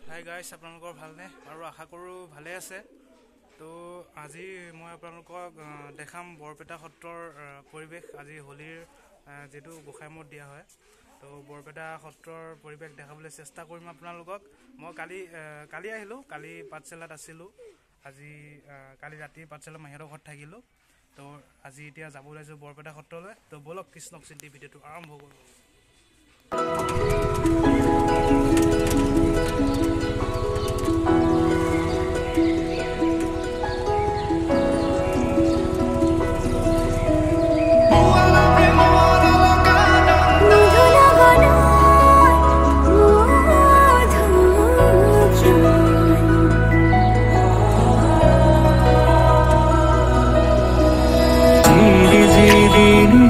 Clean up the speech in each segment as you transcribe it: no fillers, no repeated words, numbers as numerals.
Hi guys, আপোনালোকৰ ভালনে? আৰু আশা কৰোঁ ভালে আছে। তো আজি মই আপোনালোকক দেখাম বৰপেটা সত্ৰৰ পৰিৱেশ। আজি হোলীৰ যিটো গোসাঁইমত দিয়া হয়, তো বৰপেটা সত্ৰৰ পৰিৱেশ দেখাবলৈ চেষ্টা কৰিম আপোনালোকক। মই কালি আহিলোঁ, কালি পাঠশালাত আছিলোঁ। আজি কালি ৰাতি পাঠশালা মাহীহঁতৰ ঘৰত থাকিলোঁ। তো আজি এতিয়া যাব ওলাইছোঁ বৰপেটা সত্ৰলৈ। তো ব'লক কৃষ্ণক চিন্তি ভিডিঅ'টো আৰম্ভ কৰোঁ।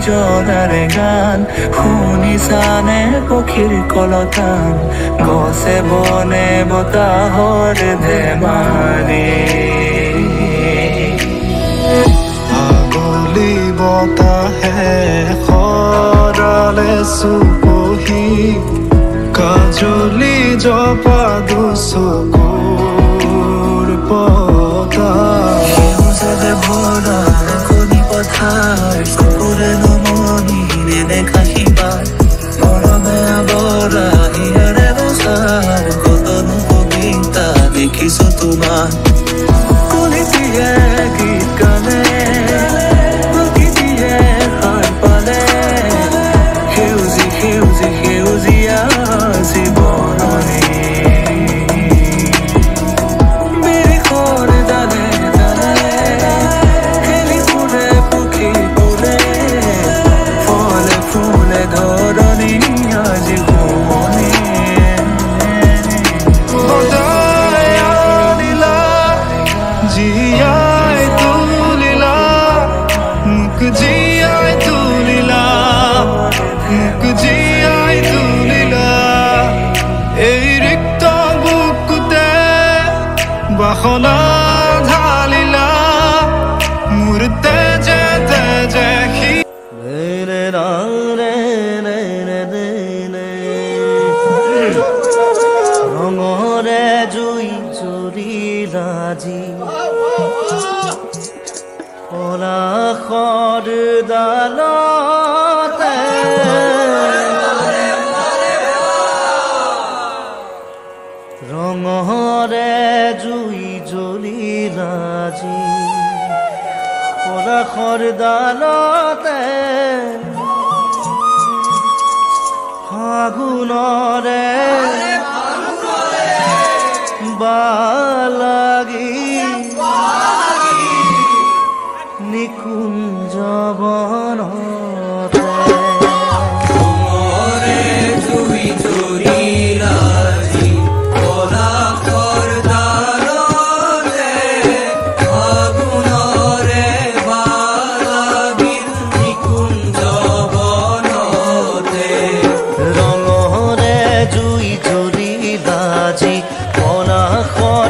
জনাৰে গান শুনিছানে পক্ষীৰ কলতান গছে বনে বতাহৰ ধেমালি আগলি বতাহে সৰালে চুপহি কাজলি জপা দুচকুৰ পতা সেউজে ভৰা কণী পথাৰ চকুৰে নমনি নেদেখা সিপাৰ মৰমে আৱৰা হিয়াৰে বছাৰ কতনো কবিতা দেখিছো তোমাৰ কলিতিয়ে গীত গালে প্ৰকৃতিয়ে সাৰ পালে সেউজী সেউজী সেউজীয়া জীৱনৰে বাসনা ঢালিলা মূৰ্তে যেতে যেখি ৰঙৰে জুই জুৰিলা জি পলাশৰ ডালতে ৰঙৰে জুই জ্বলিলা জি পলাশৰ ডালতে ফাগুনৰে বালাগি নিকুঞ্জ বনতে পলাশৰ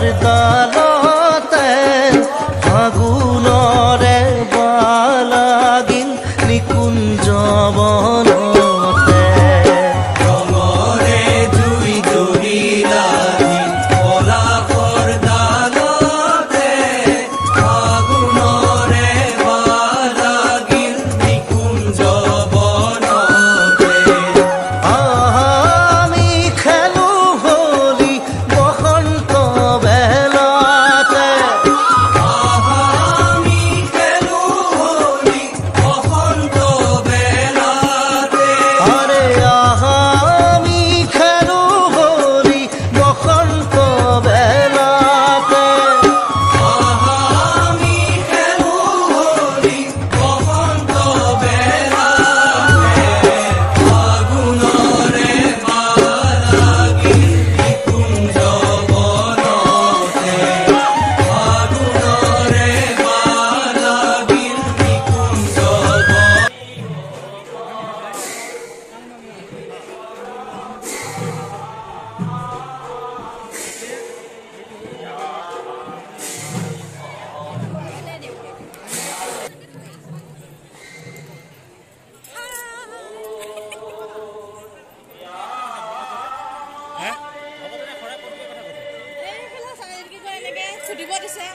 সুধিব দিছে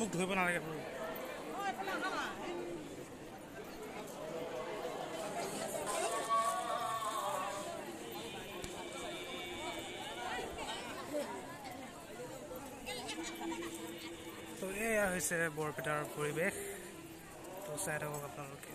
মোক ধৰিব নালাগে তো এয়া হৈছে বৰপেটাৰ পৰিৱেশ তো চাই থাকক আপোনালোকে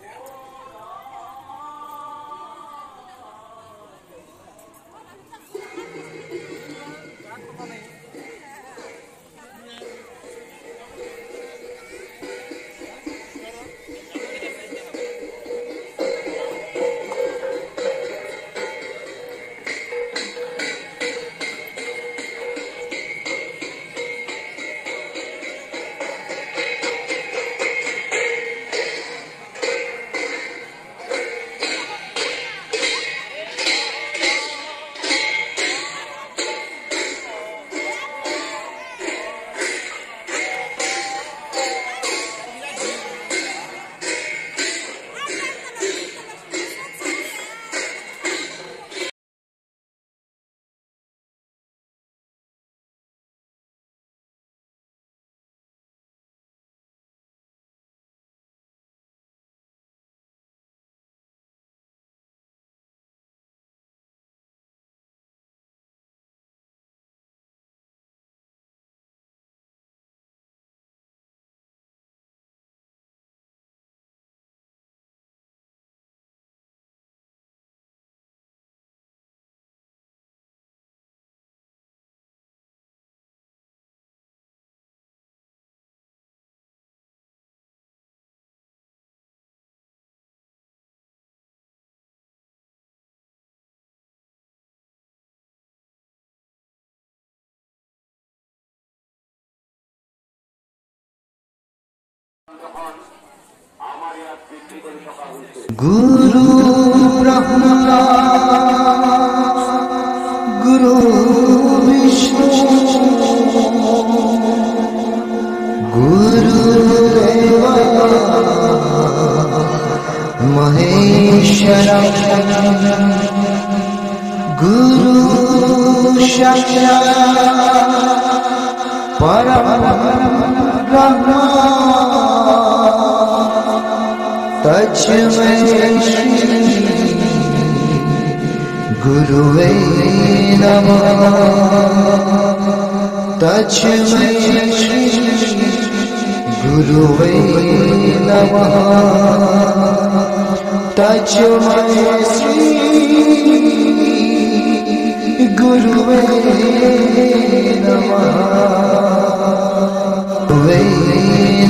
গুরু ব্রহ্মা গুরু বিষ্ণু গুরু মহেশ্বর গুরু সাক্ষাৎ পরম ব্রহ্ম तस्मै श्री गुरुवे नमः तस्मै श्री गुरुवे नमः तस्मै श्री गुरुवे नमः गुरुवे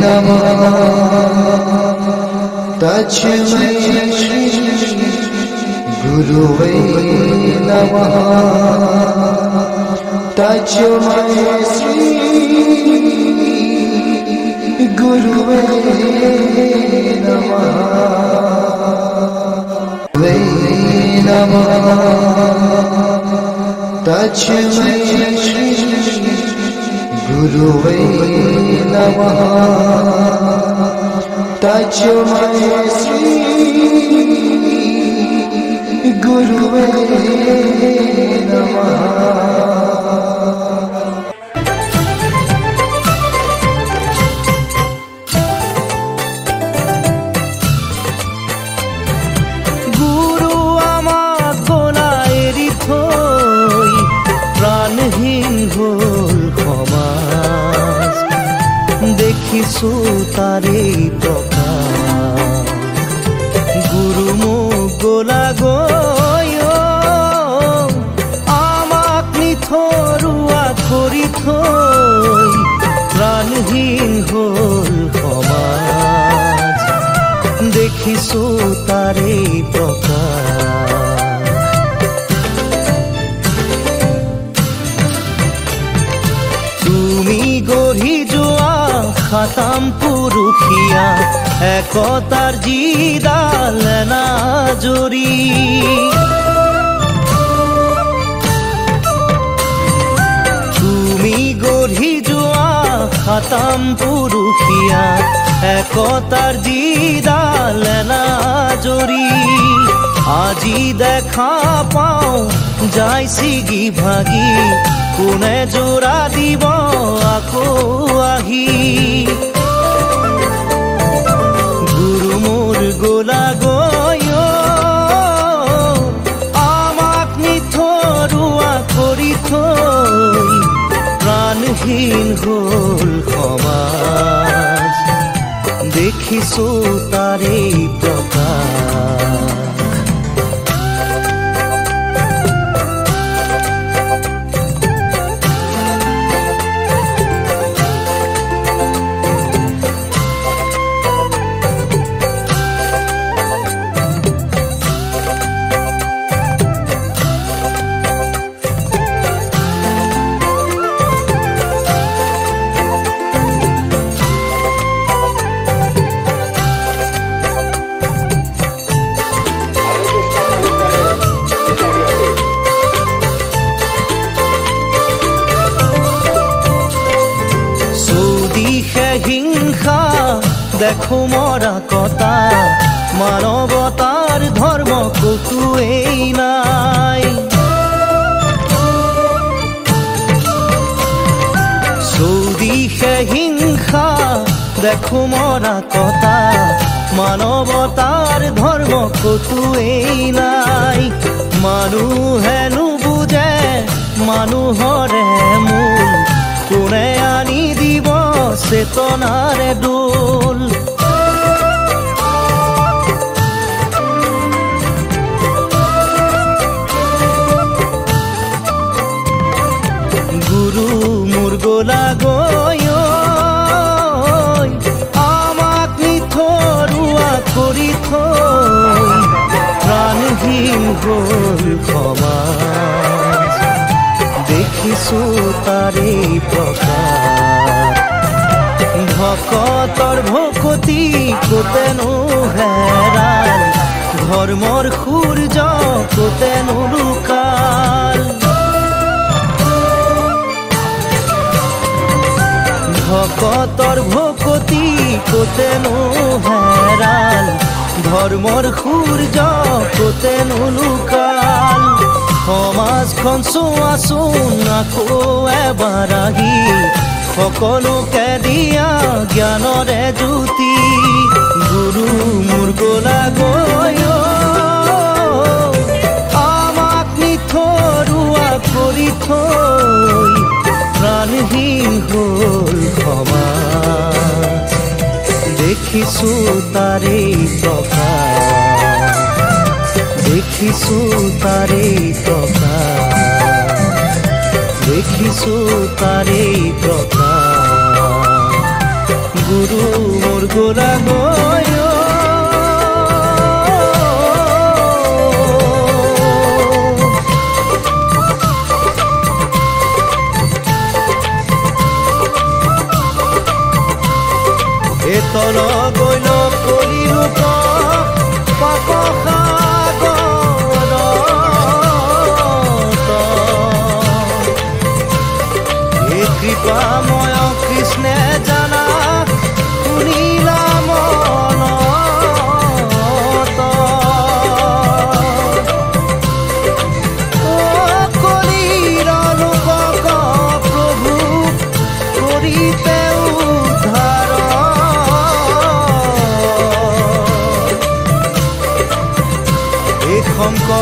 नमः तस्मै श्री गुरुवे नमः तस्मै श्री गुरुवे नमः वे नमः तस्मै श्री गुरुवे नमः तस्मै श्री गुरुवे नमः गुरु आमाक गोला एरि थৈ प्राणहीन हल समाज দেখিছো তাৰে প্ৰকাশ গুৰু মোক গোলা গৈ আমাক নিথৰুৱা কৰি থৈ প্ৰাণহীন হল সমাজ দেখিছো তাৰে প্ৰকাশ তুমি গঢ়ি যোৱা খাতাম পুৰুষীয়া একতাৰ যিডাল নাজৰি তুমি গঢ়ি যোৱা খাতাম পুৰুষীয়া একতাৰ যিডাল এনাজৰী আজি দেখা পাওঁ যাই ছিগি ভাগি কোনে জোৰা দিব আকৌ আহি গুৰু মোৰ গোলা গৈ আমাক নিথৰুৱা কৰি থৈ প্ৰাণহীন হ'ল সমাজ দেখিছো তাৰে প্ৰকাশ হিংসা দেখো মৰা কটা মানৱতাৰ ধৰ্ম কতোৱেই নাই চৌদিশে হিংসা দেখো মৰা কটা মানৱতাৰ ধৰ্ম কতোৱেই নাই মানুহে নুবুজে মানুহৰে মূল কোনে আনি দিব চেতনাৰে দোল গুৰু মোৰ গোলা গৈ আমাক নিথৰুৱা কৰি থৈ প্ৰাণহীন হ'ল সমাজ দেখিছো তাৰে প্ৰকাশ ভকতৰ ভকতি কোতেনো হেৰাল ধৰ্মৰ সূৰ্য কোতেনো লুকাল ভকতৰ ভকতি কোতেনো হেৰাল ধৰ্মৰ সূৰ্য কোতেনো লুকাল সমাজখন চোৱাচোন আকৌ এবাৰ আহি সকলোকে দিয়া জ্ঞানৰে জ্যোতি গুৰু মোৰ গোলা গৈ আমাক নিথৰুৱা কৰি থৈ প্ৰাণহীন হ'ল সমাজ দেখিছো তাৰে প্ৰকাশ দেখিছো তাৰে প্ৰকাশ দেখিছো তাৰে প্ৰকাশ গুৰু মোৰ গোলা গৈ তল গৈ কৰিলো পাপ কৃপাময় কৃষ্ণে জানা শুনিলা মনত কলিৰ লোকক প্ৰভু কৰিতে উদ্ধাৰ এই শংকৰ